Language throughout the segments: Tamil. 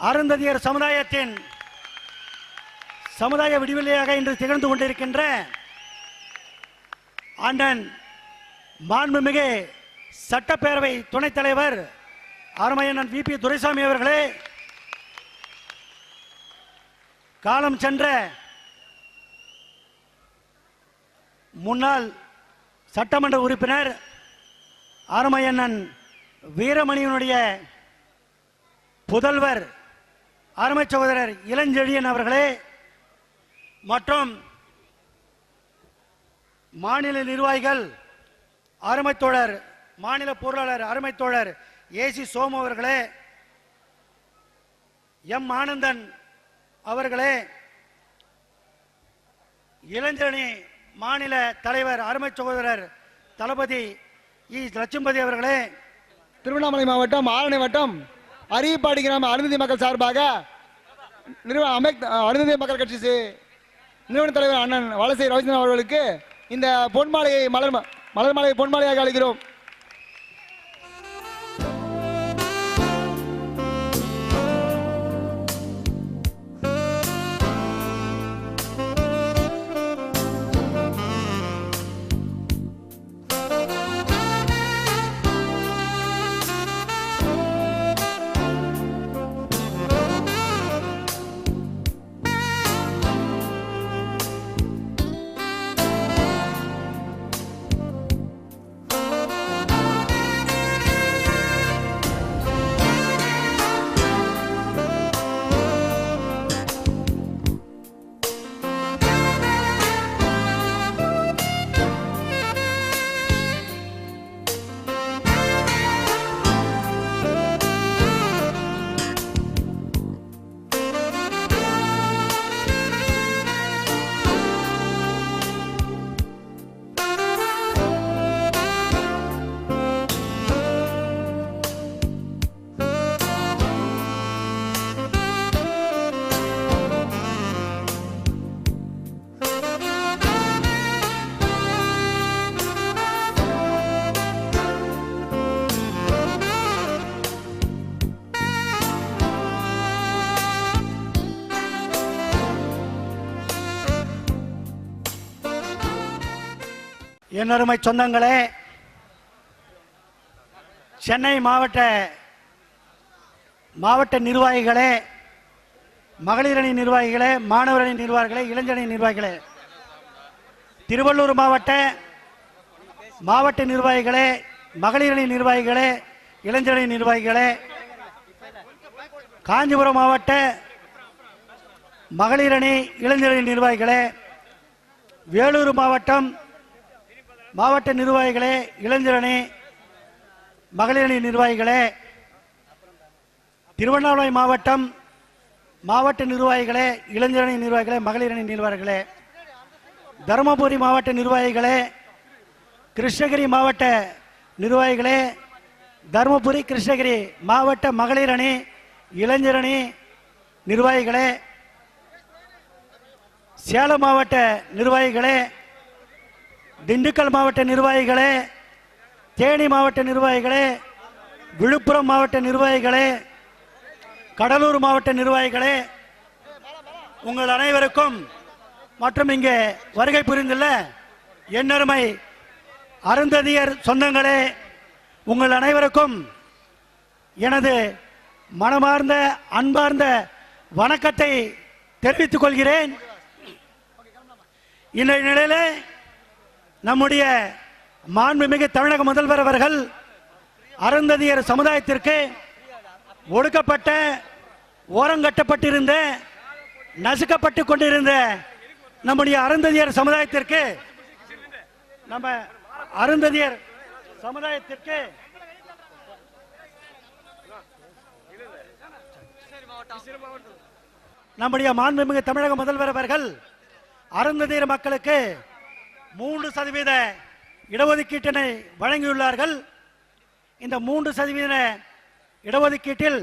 அருந்ததியர் சமுதாயத்தின் சமுதாய விடிவெளியாக இன்று திகழ்ந்து கொண்டிருக்கின்ற அண்ணன் மாண்புமிகு சட்டப்பேரவை துணைத் தலைவர் அருமையண்ணன் வி.பி. துரைசாமி அவர்களே, காலம் சென்ற முன்னாள் சட்டமன்ற உறுப்பினர் அருமையண்ணன் வீரமணியனுடைய புதல்வர் அருமை சகோதரர் இளஞ்செழியன் அவர்களே மற்றும் மாநில நிர்வாகிகள் அருமை தோழர் மாநில பொருளாளர் அருமை தோழர் ஏசி சோமு அவர்களே, எம் ஆனந்தன் அவர்களே, இளைஞரணி மாநில தலைவர் அருமை சகோதரர் தளபதி இ. லட்சும்பதி அவர்களே, திருவண்ணாமலை மாவட்டம் ஆரணி வட்டம் அரியப்பாடி கிராம அருந்ததி மக்கள் சார்பாக அருந்ததி மக்கள் கட்சி நிறுவன தலைவர் அண்ணன் வலசை ரவிச்சந்திரன் அவர்களுக்கு இந்த பொன்மாலையை மலர் மாலையை பொன்மாலையாக அளிக்கிறோம். என்னருமை சொந்தங்களே, சென்னை மாவட்ட நிர்வாகிகளே, மகளிரணி நிர்வாகிகளே, மாணவரணி நிர்வாகிகளே, இளைஞரணி நிர்வாகிகளே, திருவள்ளூர் மாவட்ட நிர்வாகிகளே, மகளிரணி நிர்வாகிகளே, இளைஞரணி நிர்வாகிகளே, காஞ்சிபுரம் மாவட்ட மகளிரணி இளைஞரணி நிர்வாகிகளே, வேலூர் மாவட்ட நிர்வாகிகளே, இளைஞரணி மகளிரணி நிர்வாகிகளே, திருவண்ணாமலை மாவட்ட நிர்வாகிகளே, இளைஞரணி நிர்வாகிகளே, மகளிரணி நிர்வாகிகளே, தருமபுரி மாவட்ட நிர்வாகிகளே, கிருஷ்ணகிரி மாவட்ட நிர்வாகிகளே, தருமபுரி கிருஷ்ணகிரி மாவட்ட மகளிரணி இளைஞரணி நிர்வாகிகளே, சேலம் மாவட்ட நிர்வாகிகளே, திண்டுக்கல் மாவட்ட நிர்வாகிகளே, தேனி மாவட்ட நிர்வாகிகளே, விழுப்புரம் மாவட்ட நிர்வாகிகளே, கடலூர் மாவட்ட நிர்வாகிகளே, உங்கள் அனைவருக்கும் மற்றும் இங்கே வருகை புரிந்துள்ள என்னருமை அருந்ததியர் சொந்தங்களே, உங்கள் அனைவருக்கும் எனது மனமார்ந்த அன்பார்ந்த வணக்கத்தை தெரிவித்துக் கொள்கிறேன். இன்றைய நிலையிலே நம்முடைய மாண்புமிகு தமிழக முதல்வர் அவர்கள் அருந்ததியர் சமுதாயத்திற்கு ஒடுக்கப்பட்ட, ஓரங்கட்டப்பட்டிருந்த, நசுக்கப்பட்டு கொண்டிருந்த நம்முடைய அருந்ததியர் சமுதாயத்திற்கு நம்முடைய மாண்புமிகு தமிழக முதல்வர் அவர்கள் அருந்ததியர் மக்களுக்கு 3% இடஒதுக்கீட்டினை வழங்கியுள்ளார்கள். இந்த 3% இடஒதுக்கீட்டில்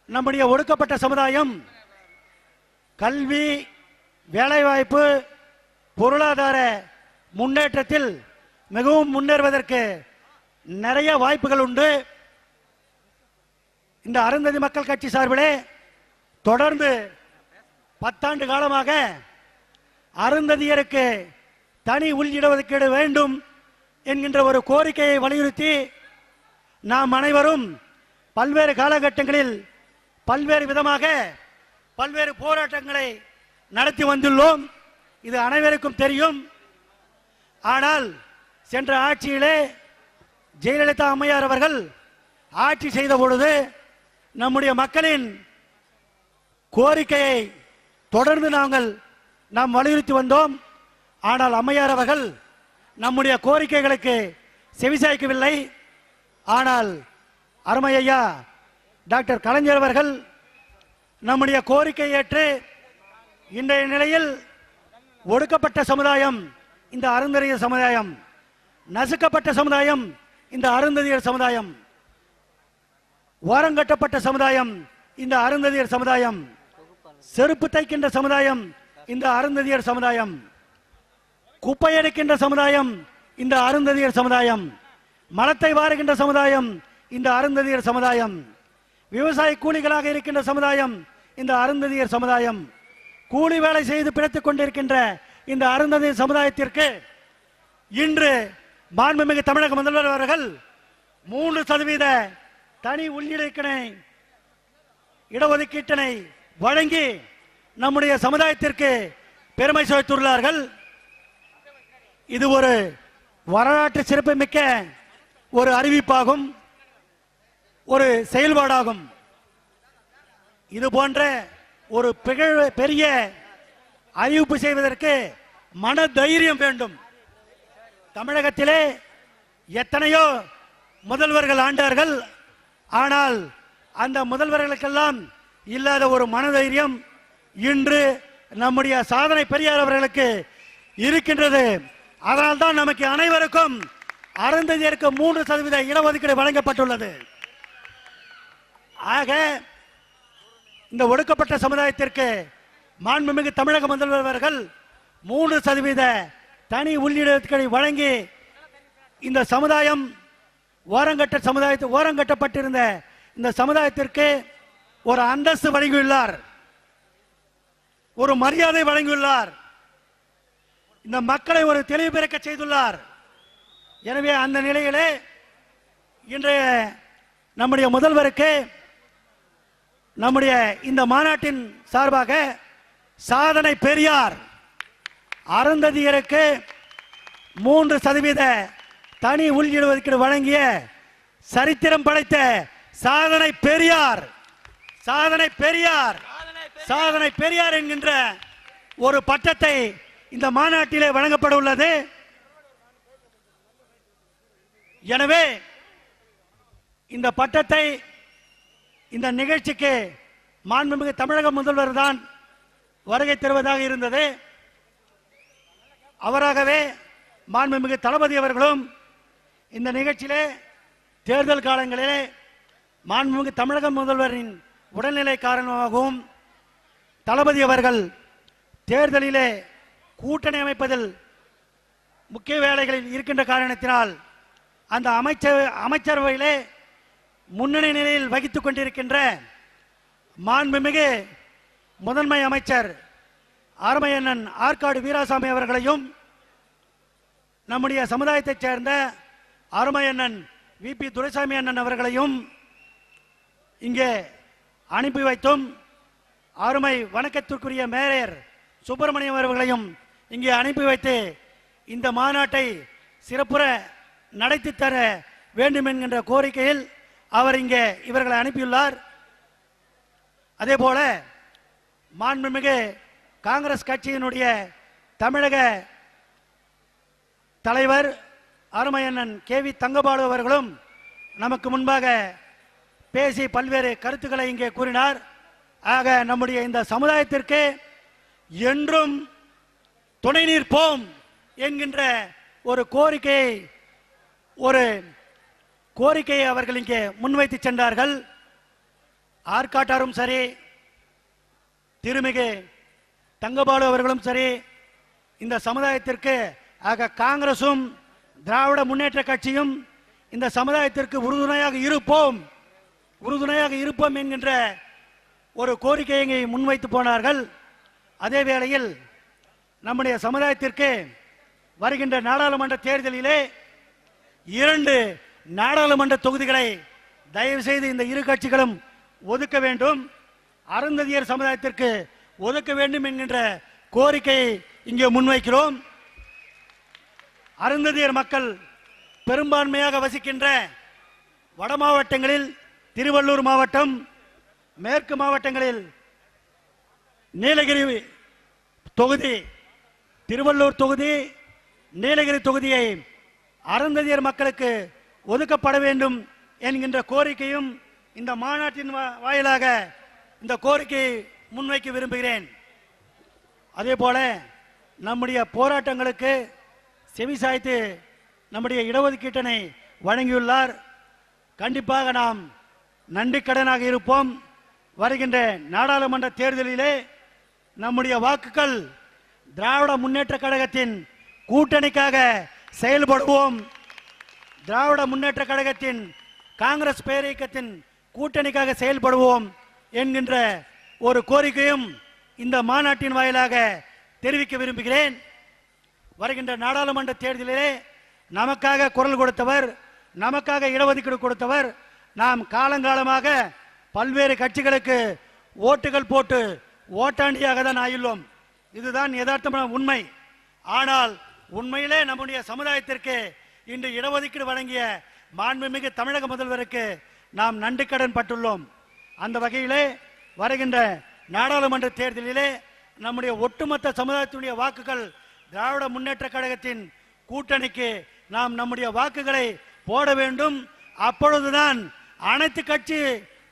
நம்முடைய ஒடுக்கப்பட்ட சமுதாயம் கல்வி, வேலைவாய்ப்பு, பொருளாதார முன்னேற்றத்தில் மிகவும் முன்னேறுவதற்கு நிறைய வாய்ப்புகள் உண்டு. இந்த அருந்ததி மக்கள் கட்சி சார்பிலே தொடர்ந்து 10 ஆண்டு காலமாக அருந்ததியருக்கு தனி உள்இடஒதுக்கீடு வேண்டும் என்கின்ற ஒரு கோரிக்கையை வலியுறுத்தி நாம் அனைவரும் பல்வேறு காலகட்டங்களில் பல்வேறு விதமாக பல்வேறு போராட்டங்களை நடத்தி வந்துள்ளோம். இது அனைவருக்கும் தெரியும். ஆனால் சென்ற ஆட்சியிலே ஜெயலலிதா அம்மையார் அவர்கள் ஆட்சி செய்த பொழுது நம்முடைய மக்களின் கோரிக்கையை தொடர்ந்து நாம் வலியுறுத்தி வந்தோம். ஆனால் அம்மையார் அவர்கள் நம்முடைய கோரிக்கைகளுக்கு செவிசாய்க்கவில்லை. ஆனால் அருமை ஐயா டாக்டர் கலைஞர் அவர்கள் நம்முடைய கோரிக்கை ஏற்று இன்றைய நிலையில் ஒடுக்கப்பட்ட சமுதாயம் இந்த அருந்ததியர் சமுதாயம், நசுக்கப்பட்ட சமுதாயம் இந்த அருந்ததியர் சமுதாயம், ஓரங்கட்டப்பட்ட சமுதாயம் இந்த அருந்ததியர் சமுதாயம், செருப்பு தைக்கின்ற சமுதாயம் இந்த அருந்ததியர் சமுதாயம், குப்பை எடுக்கின்ற சமுதாயம் இந்த அருந்ததியர் சமுதாயம், மலத்தை வாருகின்ற சமுதாயம் இந்த அருந்ததியர் சமுதாயம், விவசாய கூலிகளாக இருக்கின்ற சமுதாயம் இந்த அருந்ததியர் சமுதாயம், கூலி வேலை செய்து பிழைத்துக் கொண்டிருக்கின்ற இந்த அருந்ததியர் சமுதாயத்திற்கு இன்று மாண்புமிகு தமிழக முதல்வர் அவர்கள் 3% தனி இடஒதுக்கீட்டினை வழங்கி நம்முடைய சமுதாயத்திற்கு பெருமை சேர்த்துள்ளார்கள். இது ஒரு வரலாற்று சிறப்புமிக்க ஒரு அறிவிப்பாகும், ஒரு செயல்பாடாகும். இது போன்ற ஒரு பெரிய அறிவிப்பு செய்வதற்கு மன தைரியம் வேண்டும். தமிழகத்திலே எத்தனையோ முதல்வர்கள் ஆண்டார்கள். ஆனால் அந்த முதல்வர்களுக்கெல்லாம் இல்லாத ஒரு மனதைரியம் இன்று நம்முடைய சாதனை பெரியார் அவர்களுக்கு இருக்கின்றது. அதனால்தான் நமக்கு அனைவருக்கும் அருந்ததியருக்கு 3% இடஒதுக்கீடு வழங்கப்பட்டுள்ளது. ஆக இந்த ஒடுக்கப்பட்ட சமுதாயத்திற்கு மாண்புமிகு தமிழக முதல்வர் அவர்கள் 3% தனி உள்ளிடத்தை வழங்கி இந்த சமுதாயம் ஓரங்கட்டப்பட்டிருந்த இந்த சமுதாயத்திற்கு ஒரு அந்தஸ்து வழங்கியுள்ளார், ஒரு மரியாதை வழங்கியுள்ளார், இந்த மக்களை ஒரு தெளிவு பிறக்க செய்துள்ளார். எனவே அந்த நிலையிலே இன்றைய நம்முடைய முதல்வருக்கு நம்முடைய இந்த மாநாட்டின் சார்பாக சாதனை பெரியார் அருந்ததியருக்கு 3% தனி உள்இடஒதுக்கீடு வழங்கிய சரித்திரம் படைத்த சாதனை பெரியார் என்கின்ற ஒரு பட்டத்தை இந்த மாநாட்டிலே வழங்கப்பட உள்ளது. எனவே இந்த பட்டத்தை இந்த நிகழ்ச்சிக்கு மாண்புமிகு தமிழக முதல்வர் தான் வருகை தருவதாக இருந்தது. அவராகவே மாண்புமிகு தளபதி அவர்களும் இந்த நிகழ்ச்சியிலே தேர்தல் காலங்களிலே மாண்புமிகு தமிழக முதல்வரின் உடல்நிலை காரணமாகவும் தளபதி அவர்கள் தேர்தலிலே கூட்டணி அமைப்பதில் முக்கிய வேலைகளில் இருக்கின்ற காரணத்தினால் அந்த அமைச்சரவையிலே முன்னணி நிலையில் வகித்துக் கொண்டிருக்கின்ற மாண்புமிகு முதன்மை அமைச்சர் அருமையண்ணன் ஆற்காடு வீராசாமி அவர்களையும் நம்முடைய சமுதாயத்தைச் சேர்ந்த அருமையண்ணன் விபி துரைசாமி அண்ணன் அவர்களையும் இங்கே அனுப்பி வைத்தும் அருமை வணக்கத்திற்குரிய மேயர் சுப்பிரமணியம் அவர்களையும் இங்கே அனுப்பி வைத்து இந்த மாநாட்டை சிறப்புற நடத்தி தர வேண்டும் என்கின்ற கோரிக்கையில் அவர் இங்கே இவர்களை அனுப்பியுள்ளார். அதே போல மாண்புமிகு காங்கிரஸ் கட்சியினுடைய தமிழக தலைவர் அருமையண்ணன் கேவி தங்கபாலு அவர்களும் நமக்கு முன்பாக பேசி பல்வேறு கருத்துக்களை இங்கே கூறினார். ஆக நம்முடைய இந்த சமுதாயத்திற்கு என்றும் துணை நிற்போம் என்கின்ற ஒரு கோரிக்கையை அவர்கள் இங்கே முன்வைத்து சென்றார்கள். ஆற்காட்டாரும் சரி, திருமிகு தங்கபாலு அவர்களும் சரி, இந்த சமுதாயத்திற்கு ஆக காங்கிரசும் திராவிட முன்னேற்ற கட்சியும் இந்த சமுதாயத்திற்கு உறுதுணையாக இருப்போம் உறுதுணையாக இருப்போம் என்கின்ற ஒரு கோரிக்கையை இங்கே முன்வைத்து போனார்கள். அதே வேளையில் நம்முடைய சமுதாயத்திற்கு வருகின்ற நாடாளுமன்ற தேர்தலிலே 2 நாடாளுமன்ற தொகுதிகளை தயவு செய்து இந்த இரு கட்சிகளும் ஒதுக்க வேண்டும், அருந்ததியர் சமுதாயத்திற்கு ஒதுக்க வேண்டும் என்கின்ற கோரிக்கையை இங்கே முன்வைக்கிறோம். அருந்ததியர் மக்கள் பெரும்பான்மையாக வசிக்கின்ற வட மாவட்டங்களில் திருவள்ளூர் மாவட்டம், மேற்கு மாவட்டங்களில் நீலகிரி தொகுதி, திருவள்ளூர் தொகுதி, நீலகிரி தொகுதியை அருந்ததியர் மக்களுக்கு ஒதுக்கப்பட வேண்டும் என்கின்ற கோரிக்கையும் இந்த மாநாட்டின் வாயிலாக இந்த கோரிக்கையை முன்வைக்க விரும்புகிறேன். அதே போல நம்முடைய போராட்டங்களுக்கு செவிசாய்த்து நம்முடைய இடஒதுக்கீட்டினை வழங்கியுள்ளார். கண்டிப்பாக நாம் நன்றிக்கடனாக இருப்போம். வருகின்ற நாடாளுமன்ற தேர்தலிலே நம்முடைய வாக்குகள் திராவிட முன்னேற்ற கழகத்தின் கூட்டணிக்காக செயல்படுவோம். திராவிட முன்னேற்ற கழகத்தின் காங்கிரஸ் பேரியக்கத்தின் கூட்டணிக்காக செயல்படுவோம் என்கின்ற ஒரு கோரிக்கையும் இந்த மாநாட்டின் வாயிலாக தெரிவிக்க விரும்புகிறேன். வருகின்ற நாடாளுமன்ற தேர்தலிலே நமக்காக குரல் கொடுத்தவர், நமக்காக இடஒதுக்கீடு கொடுத்தவர், நாம் காலங்காலமாக பல்வேறு கட்சிகளுக்கு ஓட்டுகள் போட்டு ஓட்டாண்டியாக தான் ஆயுள்ளோம். இதுதான் யதார்த்தமான உண்மை. ஆனால் உண்மையிலே நம்முடைய சமுதாயத்திற்கு இன்று இடஒதுக்கீடு வழங்கிய மாண்புமிகு தமிழக முதல்வருக்கு நாம் நன்றிக்கடன் பட்டுள்ளோம். அந்த வகையிலே வருகின்ற நாடாளுமன்ற தேர்தலிலே நம்முடைய ஒட்டுமொத்த சமுதாயத்துடைய வாக்குகள் திராவிட முன்னேற்ற கழகத்தின் கூட்டணிக்கு நாம் நம்முடைய வாக்குகளை போட வேண்டும். அப்பொழுதுதான் அனைத்து கட்சி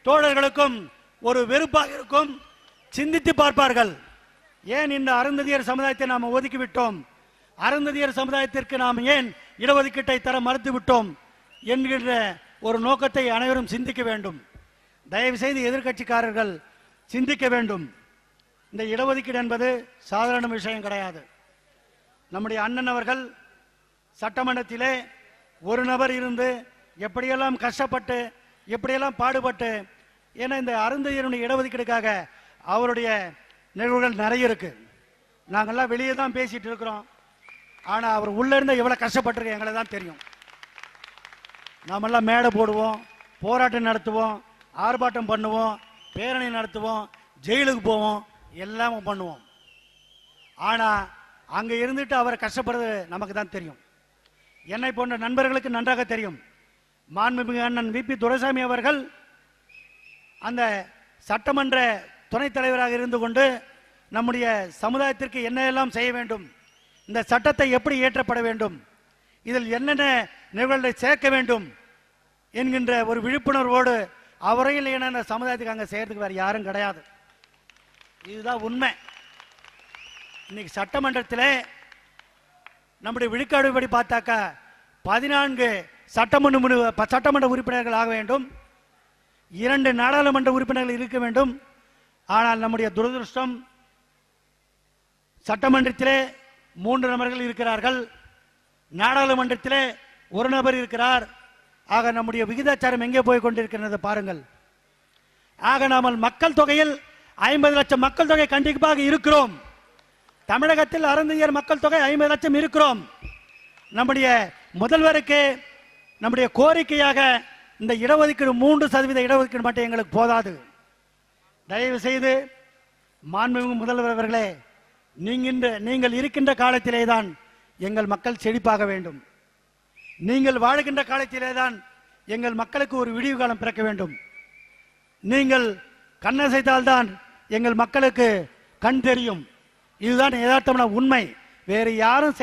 தோழர்களுக்கும் ஒரு வெறுப்பாக இருக்கும், சிந்தித்து பார்ப்பார்கள். ஏன் இந்த அருந்ததியர் சமுதாயத்தை நாம் ஒதுக்கிவிட்டோம், அருந்ததியர் சமுதாயத்திற்கு நாம் ஏன் இடஒதுக்கீட்டை தர மறுத்து விட்டோம் என்கின்ற ஒரு நோக்கத்தை அனைவரும் சிந்திக்க வேண்டும். தயவு செய்து எதிர்கட்சிக்காரர்கள் சிந்திக்க வேண்டும். இந்த இடஒதுக்கீடு என்பது சாதாரண விஷயம் கிடையாது. நம்முடைய அண்ணன் அவர்கள் சட்டமன்றத்திலே ஒரு நபர் இருந்து எப்படியெல்லாம் கஷ்டப்பட்டு எப்படியெல்லாம் பாடுபட்டு, ஏன்னா இந்த அருந்ததியருடைய இடஒதுக்கீடுக்காக அவருடைய நிகழ்வுகள் நிறைய இருக்கு. நாங்கள்லாம் வெளியே தான் பேசிட்டு இருக்கிறோம். ஆனால் அவர் உள்ள இருந்த எவ்வளவு கஷ்டப்பட்டிருக்க எங்களை தான் தெரியும். நாமெல்லாம் மேடை போடுவோம், போராட்டம் நடத்துவோம், ஆர்ப்பாட்டம் பண்ணுவோம், பேரணி நடத்துவோம், ஜெயிலுக்கு போவோம், எல்லாம் பண்ணுவோம். ஆனால் அங்கே இருந்துட்டு அவர் கஷ்டப்படுறது நமக்கு தான் தெரியும். என்னை போன்ற நண்பர்களுக்கு நன்றாக தெரியும். மாண்புமிகு அண்ணன் விபி துரைசாமி அவர்கள் அந்த சட்டமன்ற துணைத் தலைவராக இருந்து கொண்டு நம்முடைய சமுதாயத்திற்கு என்னெல்லாம் செய்ய வேண்டும், இந்த சட்டத்தை எப்படி இயற்றப்பட வேண்டும், இதில் என்னென்ன நிகழ்வுகளை சேர்க்க வேண்டும் என்கின்ற ஒரு விழிப்புணர்வோடு அவரையும் என்ன சமுதாயத்துக்கு அங்கே செய்யறதுக்கு வேறு யாரும் கிடையாது. இதுதான் உண்மை. இன்னைக்கு சட்டமன்றத்தில் நம்முடைய விழுக்காடுபடி பார்த்தாக்கா 14 சட்டமன்ற உறுப்பினர்கள் ஆக வேண்டும், 2 நாடாளுமன்ற உறுப்பினர்கள் இருக்க வேண்டும். ஆனால் நம்முடைய துரதிருஷ்டம் சட்டமன்றத்திலே 3 நபர்கள் இருக்கிறார்கள், நாடாளுமன்றத்திலே 1 நபர் இருக்கிறார். ஆக நம்முடைய விகிதாச்சாரம் எங்கே போய் கொண்டிருக்கிறது பாருங்கள். ஆக நாம் மக்கள் தொகையில் 50 லட்சம் மக்கள் தொகை கண்டிப்பாக இருக்கிறோம். தமிழகத்தில் அருந்ததியர் மக்கள் தொகை 50 லட்சம் இருக்கிறோம். நம்முடைய முதல்வருக்கு நம்முடைய கோரிக்கையாக இந்த இடஒதுக்கீடு 3% இடஒதுக்கீடு மட்டும் எங்களுக்கு போதாது. தயவு செய்து மாண்புமிகு முதல்வர் அவர்களே, நீங்கள் இருக்கின்ற காலத்திலே தான் எங்கள் மக்கள் செழிப்பாக வேண்டும். நீங்கள் வாழுகின்ற காலத்திலே தான் எங்கள் மக்களுக்கு ஒரு விடிவு காலம் பிறக்க வேண்டும். நீங்கள் கண்ணசைத்தால்தான் எங்கள் மக்களுக்கு கண் தெரியும். இதுதான் யதார்த்தமான உண்மை. வேறு யாரும்